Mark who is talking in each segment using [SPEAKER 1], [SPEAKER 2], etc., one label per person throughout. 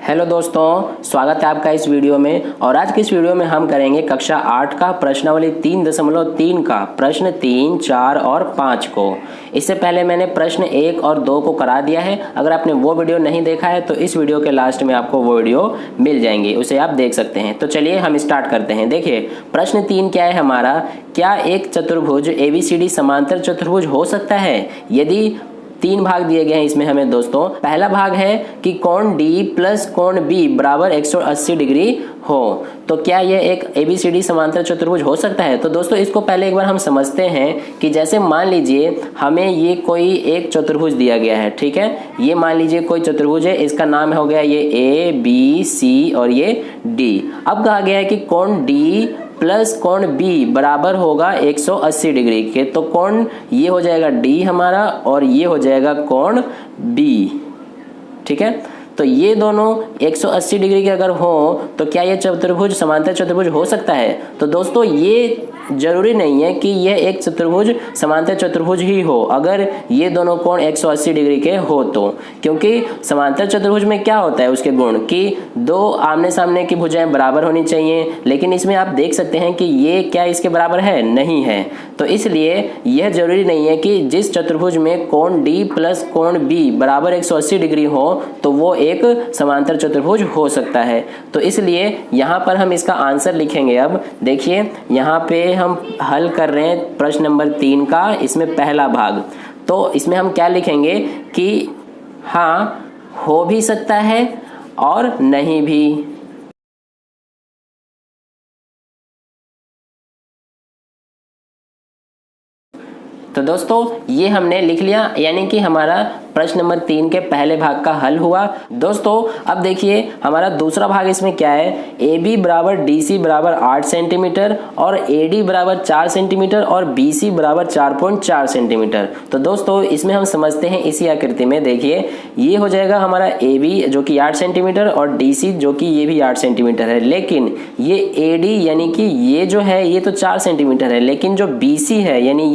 [SPEAKER 1] Hello दोस्तों, स्वागत है आपका इस वीडियो में। और आज की इस वीडियो में हम करेंगे कक्षा 8 का प्रश्नावली 3.3 का प्रश्न 3, 4 और 5 को। इससे पहले मैंने प्रश्न 1 और 2 को करा दिया है। अगर आपने वो वीडियो नहीं देखा है तो इस वीडियो के लास्ट में आपको वो वीडियो मिल जाएंगे, उसे आप देख सकते हैं। तो चलिए हम स्टार्ट करते हैं। देखिए प्रश्न 3 क्या है हमारा, क्या एक चतुर्भुज ABCD समांतर चतुर्भुज हो सकता है? यदि 3 भाग दिए गए हैं इसमें हमें दोस्तों। पहला भाग है कि कोण D प्लस कोण B बराबर 180 डिग्री हो, तो क्या यह एक ABCD समांतर चतुर्भुज हो सकता है? तो दोस्तों इसको पहले एक बार हम समझते हैं कि जैसे मान लीजिए हमें ये कोई एक चतुर्भुज दिया गया है, ठीक है। ये मान लीजिए कोई चतुर्भुज है, इसका नाम हो गया ये ABC और ये D। अब कहा गया है कि कोण D प्लस कोण B बराबर होगा 180 डिग्री के। तो कोण ये हो जाएगा D हमारा और ये हो जाएगा कोण B, ठीक है। तो ये दोनों 180 डिग्री के अगर हो तो क्या ये चतुर्भुज समांतर चतुर्भुज हो सकता है? तो दोस्तों ये जरूरी नहीं है कि यह एक चतुर्भुज समांतर चतुर्भुज ही हो अगर ये दोनों कोण 180 डिग्री के हो तो, क्योंकि समांतर चतुर्भुज में क्या होता है उसके गुण कि दो आमने सामने की भुजाएं बराबर होनी चाहिए। लेकिन इसमें आप देख सकते हैं कि ये क्या इसके बराबर है? नहीं है। तो इसलिए यह जरूरी नहीं है कि जिस चतुर्भुज में कोण D प्लस कोण B बराबर 180 डिग्री हो तो वो एक समांतर चतुर्भुज हो सकता है। तो इसलिए यहाँ पर हम इसका आंसर लिखेंगे। अब देखिए यहाँ पे हम हल कर रहे हैं प्रश्न नंबर 3 का, इसमें पहला भाग। तो इसमें हम क्या लिखेंगे कि हाँ हो भी सकता है और नहीं भी। तो दोस्तों ये हमने लिख लिया, यानी कि हमारा प्रश्न नंबर 3 के पहले भाग का हल हुआ। दोस्तों अब देखिए हमारा दूसरा भाग इसमें क्या है, AB बराबर DC बराबर 8 सेंटीमीटर और AD बराबर 4 सेंटीमीटर और BC बराबर 4.4 सेंटीमीटर। तो दोस्तों इसमें हम समझते हैं इसी आकृति में। देखिए ये हो जाएगा हमारा AB जो कि 8 सेंटीमीटर और DC जो कि ये भी 8 सेंटीमीटर है। लेकिन ये AD यानी कि ये जो है ये तो 4 सेंटीमीटर है, लेकिन जो BC है यानी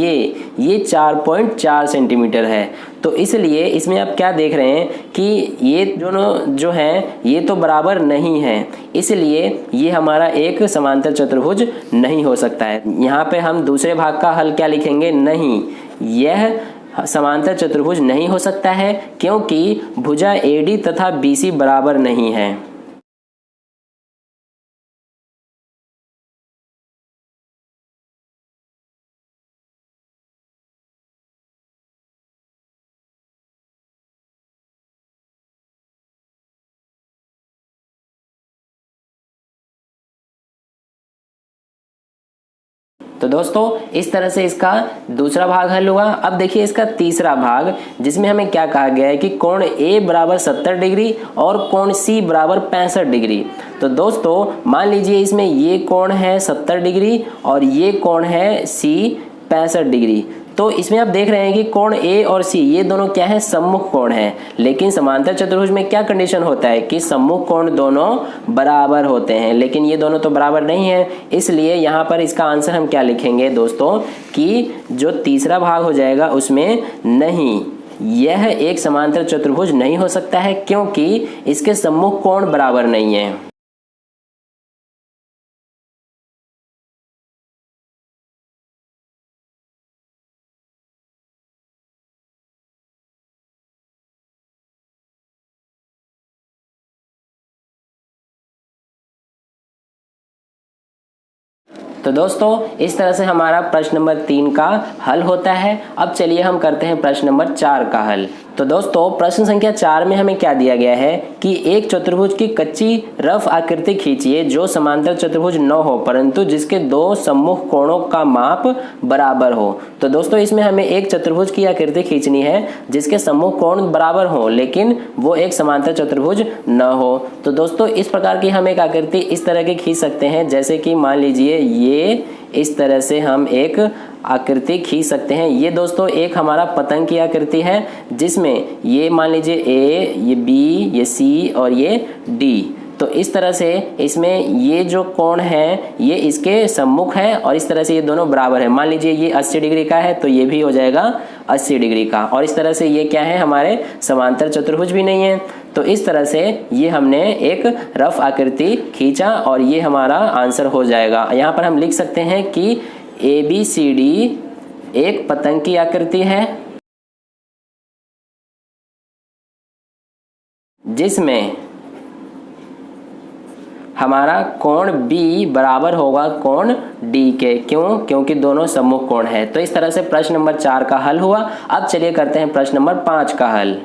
[SPEAKER 1] ये 4.4 सेंटीमीटर है। तो इसलिए इसमें आप क्या देख रहे हैं कि ये दोनों जो हैं ये तो बराबर नहीं है, इसलिए ये हमारा एक समांतर चतुर्भुज नहीं हो सकता है। यहाँ पे हम दूसरे भाग का हल क्या लिखेंगे, नहीं, यह समांतर चतुर्भुज नहीं हो सकता है क्योंकि भुजा AD तथा BC बराबर नहीं है। तो दोस्तों इस तरह से इसका दूसरा भाग हल हुआ। अब देखिए इसका तीसरा भाग, जिसमें हमें क्या कहा गया है कि कोण A बराबर 70 डिग्री और कोण C बराबर 65 डिग्री। तो दोस्तों मान लीजिए इसमें ये कोण है 70 डिग्री और ये कोण है C 65 डिग्री। तो इसमें आप देख रहे हैं कि कोण A और C ये दोनों क्या है, सम्मुख कोण है। लेकिन समांतर चतुर्भुज में क्या कंडीशन होता है कि सम्मुख कोण दोनों बराबर होते हैं, लेकिन ये दोनों तो बराबर नहीं है। इसलिए यहाँ पर इसका आंसर हम क्या लिखेंगे दोस्तों कि जो तीसरा भाग हो जाएगा उसमें नहीं, यह एक समांतर चतुर्भुज नहीं हो सकता है क्योंकि इसके सम्मुख कोण बराबर नहीं है। तो दोस्तों इस तरह से हमारा प्रश्न नंबर 3 का हल होता है। अब चलिए हम करते हैं प्रश्न नंबर 4 का हल। तो दोस्तों प्रश्न संख्या 4 में हमें क्या दिया गया है कि एक चतुर्भुज की कच्ची रफ आकृति खींचिए जो समांतर चतुर्भुज न हो परंतु जिसके दो सम्मुख कोणों का माप बराबर हो। तो दोस्तों इसमें हमें एक चतुर्भुज की आकृति खींचनी है जिसके सम्मुख कोण बराबर हो लेकिन वो एक समांतर चतुर्भुज न हो। तो दोस्तों इस प्रकार की हम एक आकृति इस तरह की खींच सकते हैं, जैसे कि मान लीजिए ये इस तरह से हम एक आकृति खींच सकते हैं। ये दोस्तों एक हमारा पतंग की आकृति है जिसमें ये मान लीजिए A, ये B, ये C और ये D। तो इस तरह से इसमें ये जो कोण है ये इसके सम्मुख है और इस तरह से ये दोनों बराबर है। मान लीजिए ये 80 डिग्री का है तो ये भी हो जाएगा 80 डिग्री का, और इस तरह से ये क्या है हमारे समांतर चतुर्भुज भी नहीं है। तो इस तरह से ये हमने एक रफ आकृति खींचा और ये हमारा आंसर हो जाएगा। यहाँ पर हम लिख सकते हैं कि ABCD एक पतंग की आकृति है जिसमें हमारा कोण B बराबर होगा कोण D के। क्यों? क्योंकि दोनों सम्मुख कोण है। तो इस तरह से प्रश्न नंबर 4 का हल हुआ। अब चलिए करते हैं प्रश्न नंबर 5 का हल।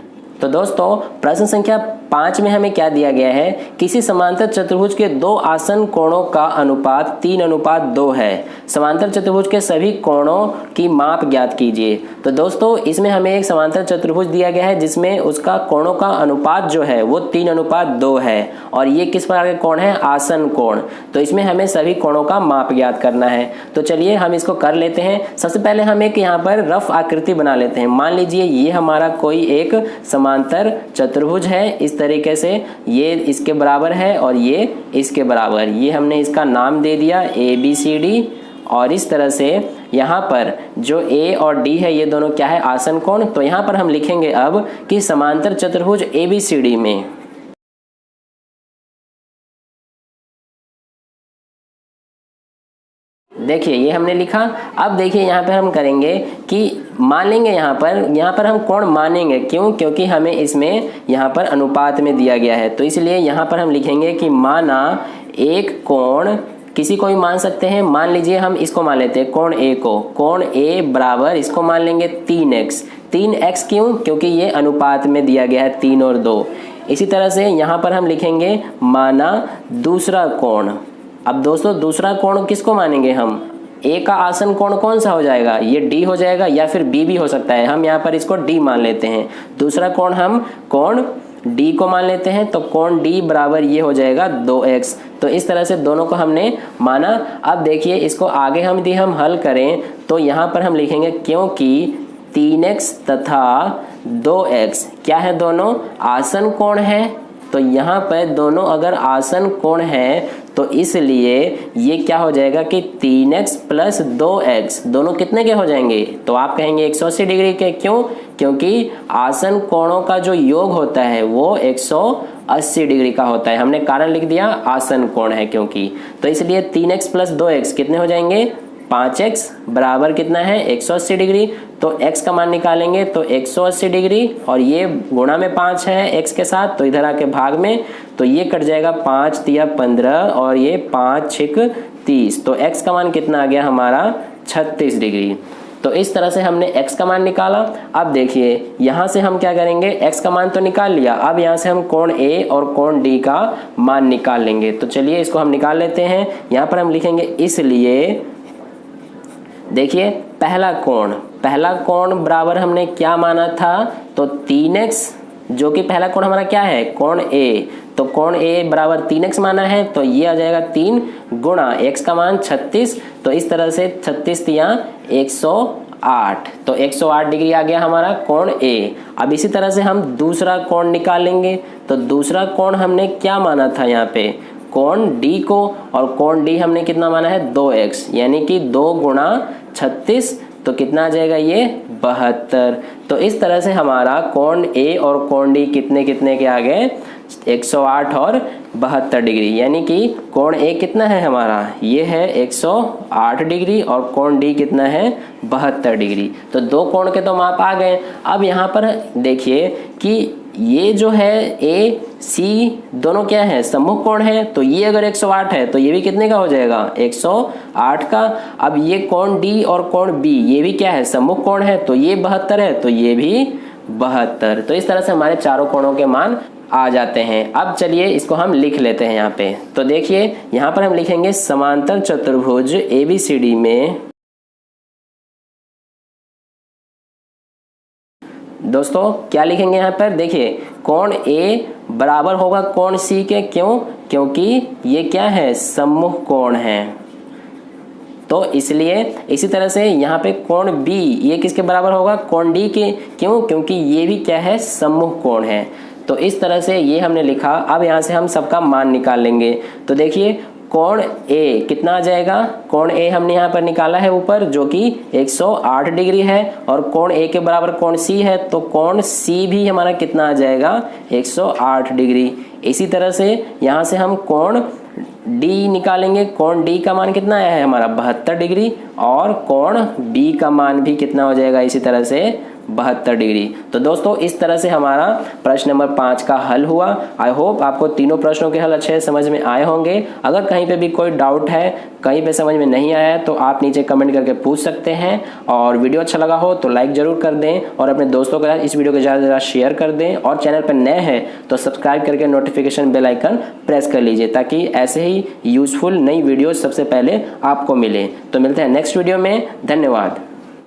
[SPEAKER 1] तो दोस्तों प्रश्न संख्या 5 में हमें क्या दिया गया है, किसी समांतर चतुर्भुज के दो आसन कोणों का अनुपात 3:2 है। समांतर चतुर्भुज के सभी कोणों की माप ज्ञात कीजिए। तो दोस्तों इसमें हमें एक समांतर चतुर्भुज दिया गया है जिसमें उसका कोणों का अनुपात जो है वो 3:2 है और ये किस प्रकार के कोण है, आसन कोण। तो इसमें हमें सभी कोणों का माप ज्ञात करना है। तो चलिए हम इसको कर लेते हैं। सबसे पहले हम एक यहाँ पर रफ आकृति बना लेते हैं। मान लीजिए ये हमारा कोई एक समांतर चतुर्भुज है, इस तरीके से ये इसके बराबर है और ये इसके बराबर। ये हमने इसका नाम दे दिया ABCD और इस तरह से यहाँ पर जो A और D है ये दोनों क्या है, आसन कोण। तो यहाँ पर हम लिखेंगे अब कि समांतर चतुर्भुज ABCD में देखिए ये हमने लिखा। अब देखिए यहाँ पे हम करेंगे कि मान लेंगे यहाँ पर हम कोण मानेंगे। क्यों? क्योंकि हमें इसमें यहाँ पर अनुपात में दिया गया है। तो इसलिए यहाँ पर हम लिखेंगे कि माना एक कोण, किसी को भी मान सकते हैं। मान लीजिए हम इसको मान लेते हैं कोण A को। कोण A बराबर इसको मान लेंगे 3x। 3x क्यों? क्योंकि ये अनुपात में दिया गया है 3 और 2। इसी तरह से यहाँ पर हम लिखेंगे माना दूसरा कोण। अब दोस्तों दूसरा कोण किसको मानेंगे हम, A का आसन कोण कौन सा हो जाएगा, ये D हो जाएगा या फिर B भी हो सकता है। हम यहाँ पर इसको D मान लेते हैं। दूसरा कोण हम कोण D को मान लेते हैं। तो कोण D बराबर ये हो जाएगा 2x। तो इस तरह से दोनों को हमने माना। अब देखिए इसको आगे यदि हम हल करें तो यहाँ पर हम लिखेंगे क्योंकि 3x तथा 2x क्या है, दोनों आसन कोण है। तो यहाँ पर दोनों अगर आसन कोण है तो इसलिए ये क्या हो जाएगा कि 3x प्लस 2x दोनों कितने के हो जाएंगे, तो आप कहेंगे 180 डिग्री के। क्यों? क्योंकि आसन कोणों का जो योग होता है वो 180 डिग्री का होता है। हमने कारण लिख दिया आसन कोण है क्योंकि। तो इसलिए 3x प्लस 2x कितने हो जाएंगे, 5x बराबर कितना है 180 डिग्री। तो x का मान निकालेंगे तो 180 डिग्री और ये गुणा में 5 है x के साथ, तो इधर आके भाग में, तो ये कट जाएगा 5 तिया 15 और ये 5 छिक 30। तो x का मान कितना आ गया हमारा 36 डिग्री। तो इस तरह से हमने x का मान निकाला। अब देखिए यहाँ से हम क्या करेंगे, x का मान तो निकाल लिया, अब यहाँ से हम कोण A और कोण D का मान निकाल लेंगे। तो चलिए इसको हम निकाल लेते हैं। यहाँ पर हम लिखेंगे इसलिए देखिए पहला कोण बराबर हमने क्या माना था, तो 3x, जो कि पहला कोण हमारा क्या है, कोण A। तो कोण A बराबर 3x माना है, तो ये आ जाएगा 3 गुणा x का मान 36। तो इस तरह से 36 तिया 108, तो 108 डिग्री आ गया हमारा कोण A। अब इसी तरह से हम दूसरा कोण निकालेंगे। तो दूसरा कोण हमने क्या माना था यहाँ पे, कोण D को, और कोण D हमने कितना माना है 2x, यानी कि 2 गुणा 36, तो कितना आ जाएगा ये 72। तो इस तरह से हमारा कोण A और कोण D कितने कितने के आ गए, 108 और 72 डिग्री। यानी कि कोण A कितना है हमारा, ये है 108 डिग्री और कोण D कितना है 72 डिग्री। तो दो कोण के तो माप आ गए। अब यहाँ पर देखिए कि ये जो है A C दोनों क्या है, सम्मुख कोण है। तो ये अगर 108 है तो ये भी कितने का हो जाएगा, 108 का। अब ये कोण D और कोण B ये भी क्या है, सम्मुख कोण है। तो ये 72 है, तो ये भी 72। तो इस तरह से हमारे चारों कोणों के मान आ जाते हैं। अब चलिए इसको हम लिख लेते हैं यहाँ पे। तो देखिए यहाँ पर हम लिखेंगे समांतर चतुर्भुज ABCD में दोस्तों क्या लिखेंगे यहाँ पर, देखिए कोण A बराबर होगा कोण C के। क्यों? क्योंकि ये क्या है, सम्मुख कोण है। तो इसलिए इसी तरह से यहाँ पे कोण B ये किसके बराबर होगा, कोण D के। क्यों? क्योंकि ये भी क्या है, सम्मुख कोण है। तो इस तरह से ये हमने लिखा। अब यहाँ से हम सबका मान निकाल लेंगे। तो देखिए कोण ए कितना आ जाएगा, कोण ए हमने यहाँ पर निकाला है ऊपर जो कि 108 डिग्री है, और कोण ए के बराबर कोण सी है, तो कोण सी भी हमारा कितना आ जाएगा 108 डिग्री। इसी तरह से यहाँ से हम कोण डी निकालेंगे, कोण डी का मान कितना आया है हमारा 72 डिग्री, और कोण बी का मान भी कितना हो जाएगा इसी तरह से 72 डिग्री। तो दोस्तों इस तरह से हमारा प्रश्न नंबर 5 का हल हुआ। आई होप आपको तीनों प्रश्नों के हल अच्छे समझ में आए होंगे। अगर कहीं पे भी कोई डाउट है, कहीं पे समझ में नहीं आया है, तो आप नीचे कमेंट करके पूछ सकते हैं। और वीडियो अच्छा लगा हो तो लाइक जरूर कर दें, और अपने दोस्तों के साथ इस वीडियो को ज़्यादा से ज़्यादा शेयर कर दें, और चैनल पर नए हैं तो सब्सक्राइब करके नोटिफिकेशन बेल आइकन प्रेस कर लीजिए, ताकि ऐसे ही यूजफुल नई वीडियो सबसे पहले आपको मिले। तो मिलते हैं नेक्स्ट वीडियो में। धन्यवाद।